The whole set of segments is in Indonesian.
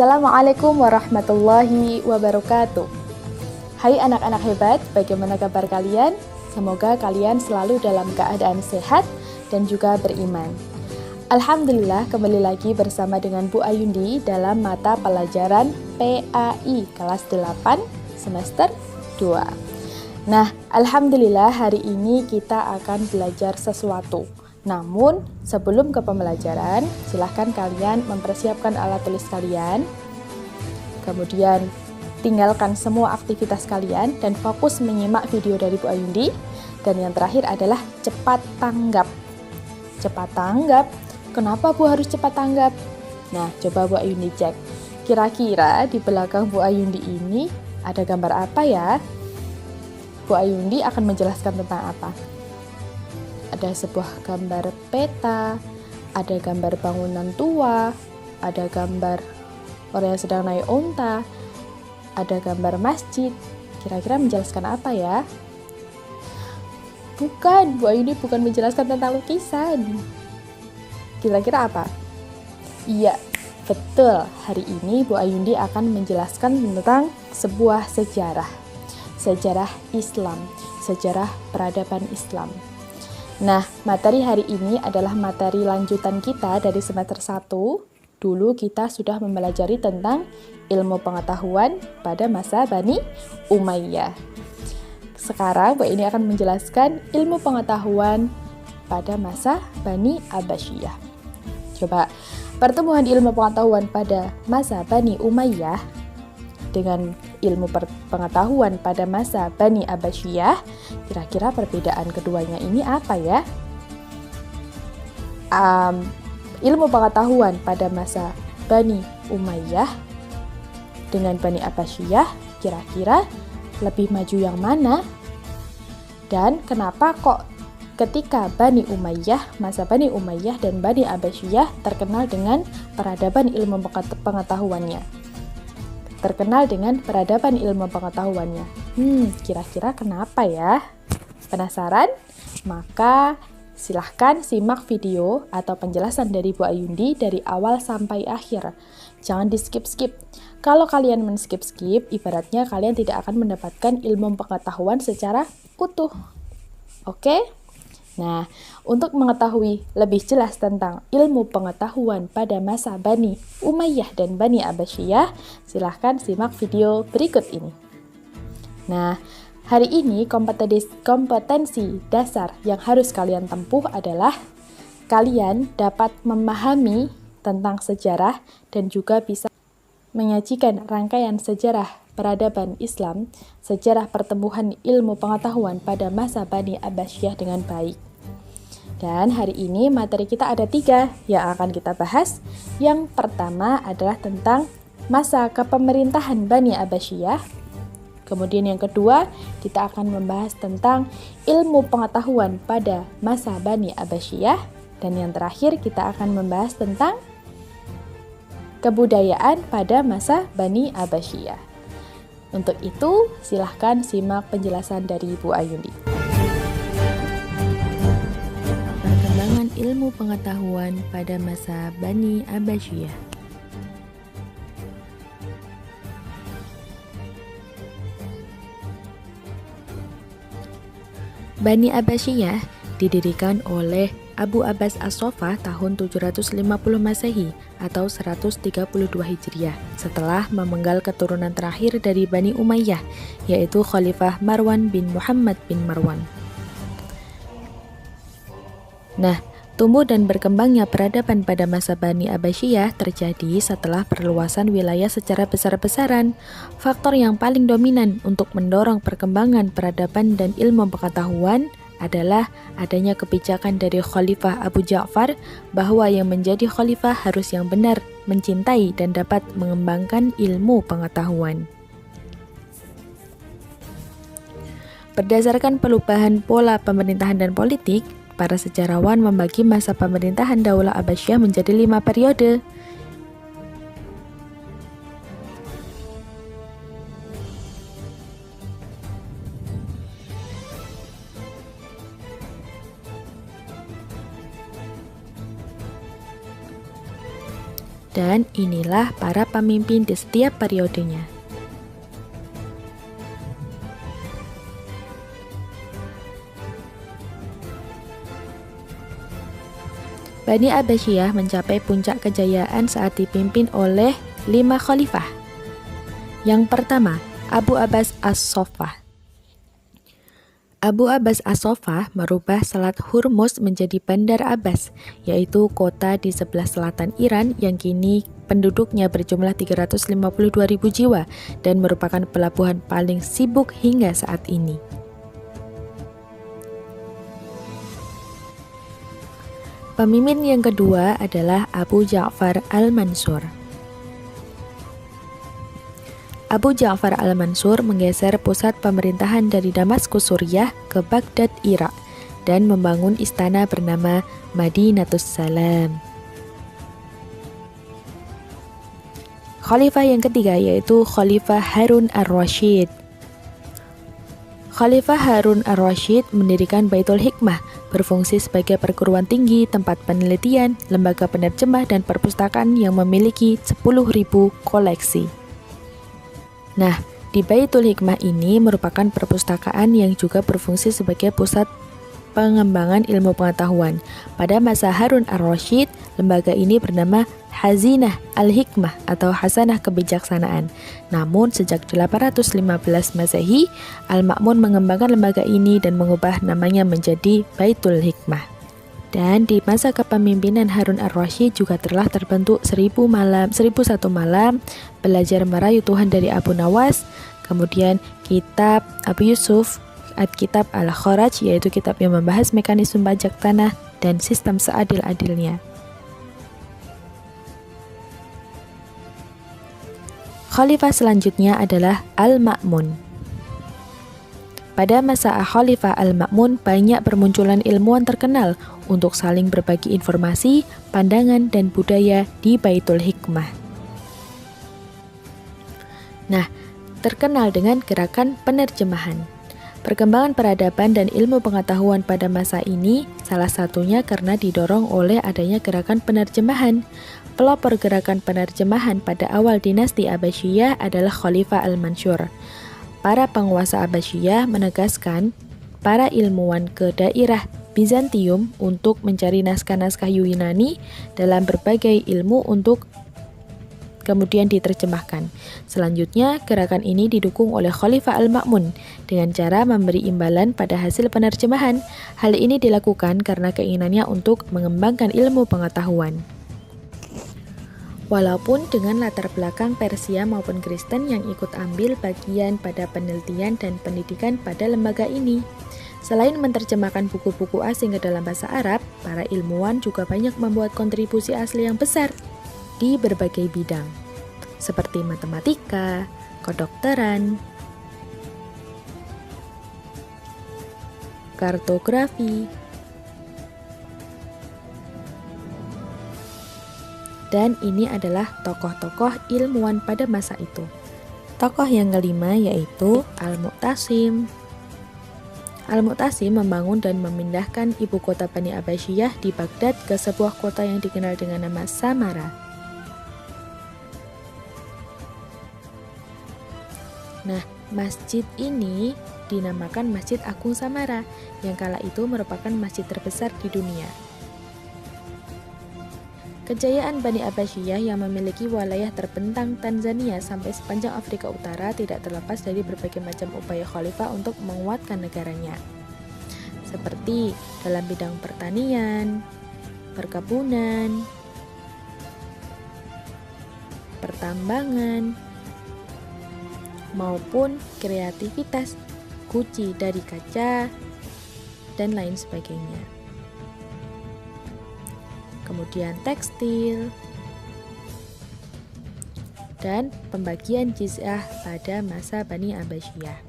Assalamualaikum warahmatullahi wabarakatuh. Hai anak-anak hebat, bagaimana kabar kalian? Semoga kalian selalu dalam keadaan sehat dan juga beriman. Alhamdulillah, kembali lagi bersama dengan Bu Ayundi dalam mata pelajaran PAI kelas 8 semester 2. Nah, alhamdulillah hari ini kita akan belajar sesuatu. Namun, sebelum ke pembelajaran, silahkan kalian mempersiapkan alat tulis kalian. Kemudian, tinggalkan semua aktivitas kalian dan fokus menyimak video dari Bu Ayundi. Dan yang terakhir adalah cepat tanggap. Cepat tanggap? Kenapa Bu harus cepat tanggap? Nah, coba Bu Ayundi cek. Kira-kira di belakang Bu Ayundi ini ada gambar apa ya? Bu Ayundi akan menjelaskan tentang apa? Ada sebuah gambar peta, ada gambar bangunan tua, ada gambar orang yang sedang naik unta, ada gambar masjid. Kira-kira menjelaskan apa ya? Bukan, Bu Ayundi bukan menjelaskan tentang lukisan. Kira-kira apa? Iya, betul. Hari ini Bu Ayundi akan menjelaskan tentang sebuah sejarah. Sejarah Islam, sejarah peradaban Islam. Nah, materi hari ini adalah materi lanjutan kita dari semester 1. Dulu kita sudah mempelajari tentang ilmu pengetahuan pada masa Bani Umayyah. Sekarang, Bu ini akan menjelaskan ilmu pengetahuan pada masa Bani Abbasiyah. Coba, pertemuan ilmu pengetahuan pada masa Bani Umayyah dengan ilmu pengetahuan pada masa Bani Abbasiyah, kira-kira perbedaan keduanya ini apa ya? Ilmu pengetahuan pada masa Bani Umayyah dengan Bani Abbasiyah, kira-kira lebih maju yang mana? Dan kenapa kok ketika Bani Umayyah, masa Bani Umayyah dan Bani Abbasiyah terkenal dengan peradaban ilmu pengetahuannya? Terkenal dengan peradaban ilmu pengetahuannya. Kira-kira kenapa ya? Penasaran? Maka silahkan simak video atau penjelasan dari Bu Ayundi dari awal sampai akhir. Jangan di skip-skip. Kalau kalian men-skip-skip, ibaratnya kalian tidak akan mendapatkan ilmu pengetahuan secara utuh. Oke? Nah, untuk mengetahui lebih jelas tentang ilmu pengetahuan pada masa Bani Umayyah dan Bani Abbasiyah, silahkan simak video berikut ini. Nah, hari ini kompetensi dasar yang harus kalian tempuh adalah kalian dapat memahami tentang sejarah dan juga bisa menyajikan rangkaian sejarah peradaban Islam, sejarah pertumbuhan ilmu pengetahuan pada masa Bani Abbasiyah dengan baik. Dan hari ini materi kita ada 3 yang akan kita bahas. Yang pertama adalah tentang masa kepemerintahan Bani Abbasiyah. Kemudian yang kedua, kita akan membahas tentang ilmu pengetahuan pada masa Bani Abbasiyah. Dan yang terakhir, kita akan membahas tentang kebudayaan pada masa Bani Abbasiyah. Untuk itu, silahkan simak penjelasan dari Bu Ayundi. Perkembangan ilmu pengetahuan pada masa Bani Abbasiyah. Bani Abbasiyah didirikan oleh Abu Abbas As-Sofa tahun 750 Masehi atau 132 Hijriah setelah memenggal keturunan terakhir dari Bani Umayyah, yaitu Khalifah Marwan bin Muhammad bin Marwan. Nah, tumbuh dan berkembangnya peradaban pada masa Bani Abbasiyah terjadi setelah perluasan wilayah secara besar-besaran. Faktor yang paling dominan untuk mendorong perkembangan peradaban dan ilmu pengetahuan adalah adanya kebijakan dari Khalifah Abu Ja'far bahwa yang menjadi khalifah harus yang benar, mencintai dan dapat mengembangkan ilmu pengetahuan. Berdasarkan perubahan pola pemerintahan dan politik, para sejarawan membagi masa pemerintahan Daulah Abbasiyah menjadi 5 periode. Dan inilah para pemimpin di setiap periodenya. Bani Abbasiyah mencapai puncak kejayaan saat dipimpin oleh 5 khalifah. Yang pertama, Abu Abbas As-Soffah. Abu Abbas As-Soffah merubah Selat Hormuz menjadi Bandar Abbas, yaitu kota di sebelah selatan Iran yang kini penduduknya berjumlah 352.000 jiwa dan merupakan pelabuhan paling sibuk hingga saat ini. Pemimpin yang kedua adalah Abu Ja'far Al-Mansur. Abu Ja'far Al-Mansur menggeser pusat pemerintahan dari Damaskus, Suriah ke Baghdad, Irak, dan membangun istana bernama Madinatus Salam. Khalifah yang ketiga yaitu Khalifah Harun Ar-Rasyid. Khalifah Harun Ar-Rasyid mendirikan Baitul Hikmah, berfungsi sebagai perguruan tinggi, tempat penelitian, lembaga penerjemah, dan perpustakaan yang memiliki 10.000 koleksi. Nah, di Baitul Hikmah ini merupakan perpustakaan yang juga berfungsi sebagai pusat pengembangan ilmu pengetahuan. Pada masa Harun Ar-Rasyid, lembaga ini bernama Hazinah Al-Hikmah atau Hasanah Kebijaksanaan. Namun, sejak 815 Masehi, Al-Ma'mun mengembangkan lembaga ini dan mengubah namanya menjadi Baitul Hikmah. Dan di masa kepemimpinan Harun Ar-Rasyid juga telah terbentuk 1001 malam, belajar merayu Tuhan dari Abu Nawas, kemudian kitab Abu Yusuf, kitab Al-Kharaj, yaitu kitab yang membahas mekanisme pajak tanah dan sistem seadil-adilnya. Khalifah selanjutnya adalah Al-Ma'mun. Pada masa Khalifah Al-Ma'mun, banyak bermunculan ilmuwan terkenal untuk saling berbagi informasi, pandangan, dan budaya di Baitul Hikmah. Nah, terkenal dengan gerakan penerjemahan. Perkembangan peradaban dan ilmu pengetahuan pada masa ini salah satunya karena didorong oleh adanya gerakan penerjemahan. Pelopor gerakan penerjemahan pada awal dinasti Abbasiyah adalah Khalifah Al-Mansur. Para penguasa Abbasiyah menegaskan para ilmuwan ke daerah Bizantium untuk mencari naskah-naskah Yunani dalam berbagai ilmu untuk kemudian diterjemahkan. Selanjutnya, gerakan ini didukung oleh Khalifah Al-Ma'mun dengan cara memberi imbalan pada hasil penerjemahan. Hal ini dilakukan karena keinginannya untuk mengembangkan ilmu pengetahuan. Walaupun dengan latar belakang Persia maupun Kristen yang ikut ambil bagian pada penelitian dan pendidikan pada lembaga ini. Selain menerjemahkan buku-buku asing ke dalam bahasa Arab, para ilmuwan juga banyak membuat kontribusi asli yang besar di berbagai bidang, seperti matematika, kedokteran, kartografi, dan ini adalah tokoh-tokoh ilmuwan pada masa itu. Tokoh yang kelima yaitu Al-Mu'tasim. Al-Mu'tasim membangun dan memindahkan ibu kota Bani Abbasiyah di Baghdad ke sebuah kota yang dikenal dengan nama Samara. Nah, masjid ini dinamakan Masjid Agung Samara, yang kala itu merupakan masjid terbesar di dunia. Kejayaan Bani Abbasiyah yang memiliki wilayah terbentang Tanzania sampai sepanjang Afrika Utara tidak terlepas dari berbagai macam upaya khalifah untuk menguatkan negaranya, seperti dalam bidang pertanian, perkebunan, pertambangan, maupun kreativitas, guci dari kaca, dan lain sebagainya. Kemudian tekstil, dan pembagian jizyah pada masa Bani Abbasiyah.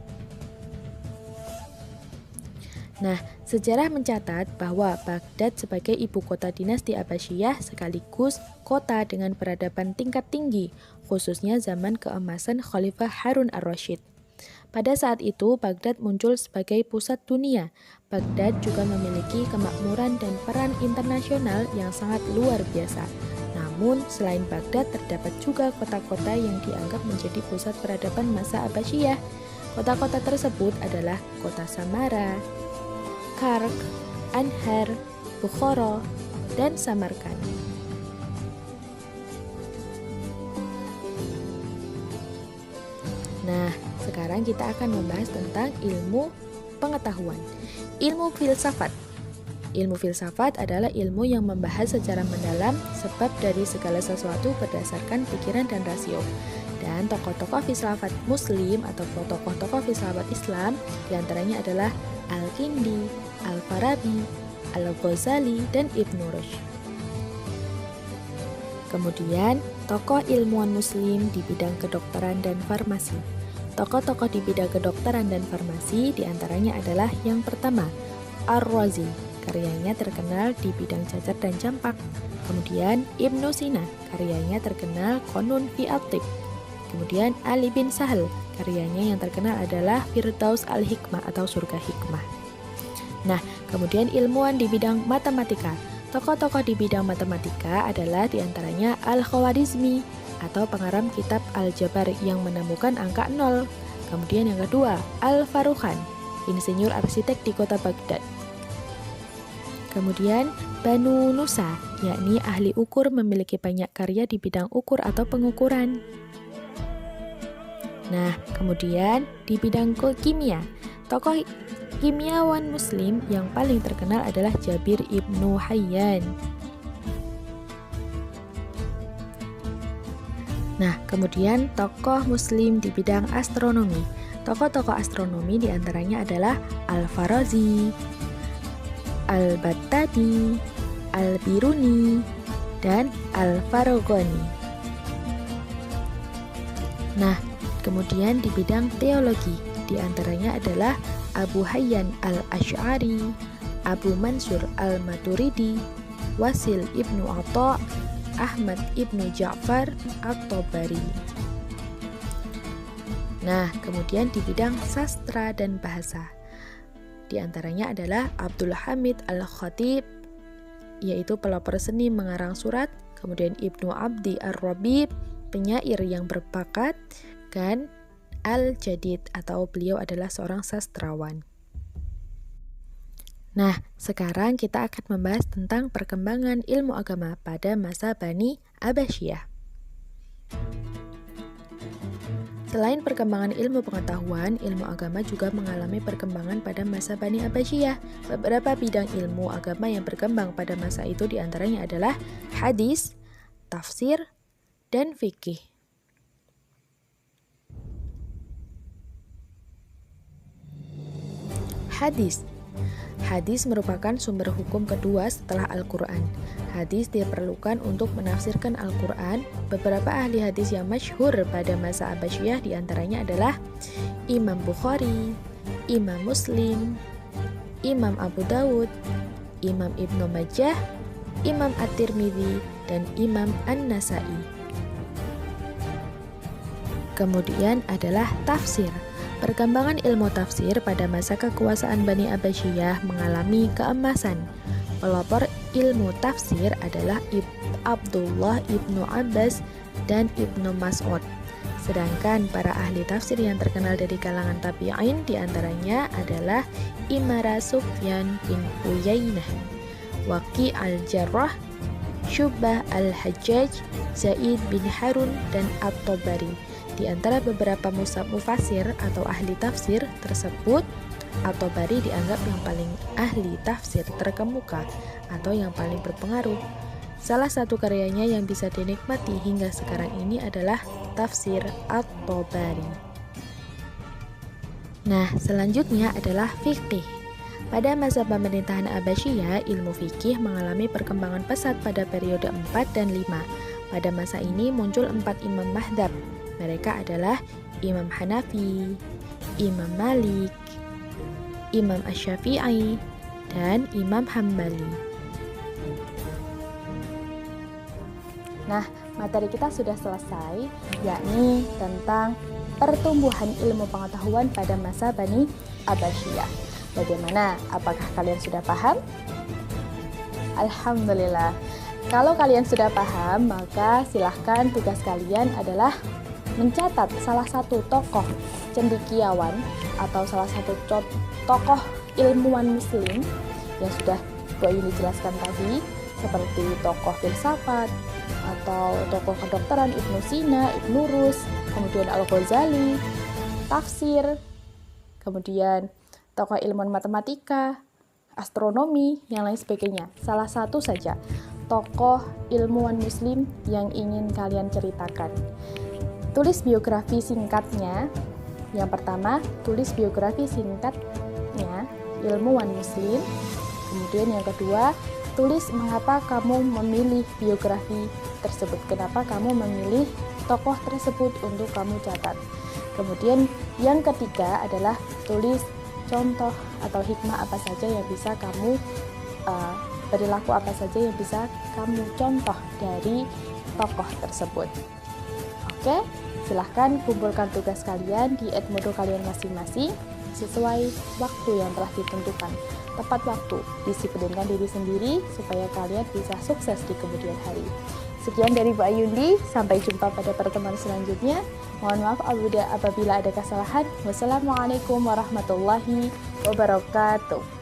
Nah, sejarah mencatat bahwa Baghdad sebagai ibu kota dinasti Abbasiyah sekaligus kota dengan peradaban tingkat tinggi, khususnya zaman keemasan Khalifah Harun Ar-Rasyid. Pada saat itu, Baghdad muncul sebagai pusat dunia. Baghdad juga memiliki kemakmuran dan peran internasional yang sangat luar biasa. Namun, selain Baghdad, terdapat juga kota-kota yang dianggap menjadi pusat peradaban masa Abbasiyah. Kota-kota tersebut adalah kota Samara, Kark, Anhar, Bukhara, dan Samarkand. Nah, sekarang kita akan membahas tentang ilmu pengetahuan. Ilmu filsafat. Ilmu filsafat adalah ilmu yang membahas secara mendalam sebab dari segala sesuatu berdasarkan pikiran dan rasio. Dan tokoh-tokoh filsafat Muslim atau tokoh-tokoh filsafat Islam diantaranya adalah Al-Kindi, Al-Farabi, Al-Ghazali, dan Ibnu Rushd. Kemudian, tokoh ilmuwan Muslim di bidang kedokteran dan farmasi. Tokoh-tokoh di bidang kedokteran dan farmasi diantaranya adalah yang pertama, Ar-Razi, karyanya terkenal di bidang cacar dan campak. Kemudian Ibnu Sina, karyanya terkenal Qanun fi at-Tibb. Kemudian Ali bin Sahal, karyanya yang terkenal adalah Firdaus al-Hikmah atau surga hikmah. Nah, kemudian ilmuwan di bidang matematika. Tokoh-tokoh di bidang matematika adalah diantaranya Al-Khwarizmi atau pengarang kitab Al-Jabar yang menemukan angka 0. Kemudian yang kedua, Al-Farukhan, insinyur arsitek di kota Baghdad. Kemudian Banu Nusa, yakni ahli ukur memiliki banyak karya di bidang ukur atau pengukuran. Nah, kemudian di bidang kimia, tokoh kimiawan Muslim yang paling terkenal adalah Jabir ibnu Hayyan. Nah, kemudian tokoh Muslim di bidang astronomi. Tokoh-tokoh astronomi diantaranya adalah Al-Farazi, Al-Battadi, Al-Biruni, dan Al-Farghani. Nah, kemudian di bidang teologi diantaranya adalah Abu Hayyan Al-Asy'ari, Abu Mansur Al-Maturidi, Wasil ibnu Atha, Ahmad ibnu Ja'far At-Tabari. Nah, kemudian di bidang sastra dan bahasa, di antaranya adalah Abdul Hamid Al-Khatib, yaitu pelopor seni mengarang surat, kemudian Ibnu Abdi Ar-Rabib, penyair yang berbakat, dan Al-Jadid atau beliau adalah seorang sastrawan. Nah, sekarang kita akan membahas tentang perkembangan ilmu agama pada masa Bani Abbasiyah. Selain perkembangan ilmu pengetahuan, ilmu agama juga mengalami perkembangan pada masa Bani Abbasiyah. Beberapa bidang ilmu agama yang berkembang pada masa itu diantaranya adalah hadis, tafsir, dan fikih. Hadis merupakan sumber hukum kedua setelah Al-Quran. Hadis diperlukan untuk menafsirkan Al-Quran. Beberapa ahli hadis yang masyhur pada masa Abbasiyah diantaranya adalah Imam Bukhari, Imam Muslim, Imam Abu Dawud, Imam Ibnu Majah, Imam At-Tirmidzi, dan Imam An-Nasai. Kemudian adalah tafsir. Perkembangan ilmu tafsir pada masa kekuasaan Bani Abbasiyah mengalami keemasan. Pelopor ilmu tafsir adalah Abdullah ibnu Abbas dan Ibnu Mas'ud. Sedangkan para ahli tafsir yang terkenal dari kalangan tabi'in diantaranya adalah Imara Sufyan bin Uyainah, Waqi al-Jarrah, Syu'bah al-Hajjaj, Zaid bin Harun, dan At-Tabari. Di antara beberapa mufassir atau ahli tafsir tersebut, At-Tabari dianggap yang paling ahli tafsir terkemuka atau yang paling berpengaruh. Salah satu karyanya yang bisa dinikmati hingga sekarang ini adalah Tafsir At-Tabari. Nah, selanjutnya adalah fikih. Pada masa pemerintahan Abbasiyah, ilmu fikih mengalami perkembangan pesat pada periode 4 dan 5. Pada masa ini muncul 4 imam madhab. Mereka adalah Imam Hanafi, Imam Malik, Imam Asy-Syafi'i, dan Imam Hambali. Nah, materi kita sudah selesai, yakni tentang pertumbuhan ilmu pengetahuan pada masa Bani Abbasiyah. Bagaimana? Apakah kalian sudah paham? Alhamdulillah. Kalau kalian sudah paham, maka silahkan tugas kalian adalah mencatat salah satu tokoh cendekiawan atau salah satu tokoh ilmuwan muslim yang sudah Bu Ayuni jelaskan tadi, seperti tokoh filsafat atau tokoh kedokteran Ibnu Sina, Ibnu Rus, kemudian Al-Ghazali, tafsir, kemudian tokoh ilmuwan matematika, astronomi, yang lain sebagainya. Salah satu saja tokoh ilmuwan muslim yang ingin kalian ceritakan. Tulis biografi singkatnya. Yang pertama, tulis biografi singkatnya ilmuwan muslim. Kemudian yang kedua, tulis mengapa kamu memilih biografi tersebut. Kenapa kamu memilih tokoh tersebut untuk kamu catat. Kemudian yang ketiga adalah tulis contoh atau hikmah apa saja yang bisa kamu perilaku apa saja yang bisa kamu contoh dari tokoh tersebut. Oke, silahkan kumpulkan tugas kalian di Edmodo kalian masing-masing sesuai waktu yang telah ditentukan. Tepat waktu, disiplinkan diri sendiri supaya kalian bisa sukses di kemudian hari. Sekian dari Bu Ayuni, sampai jumpa pada pertemuan selanjutnya. Mohon maaf apabila ada kesalahan. Wassalamualaikum warahmatullahi wabarakatuh.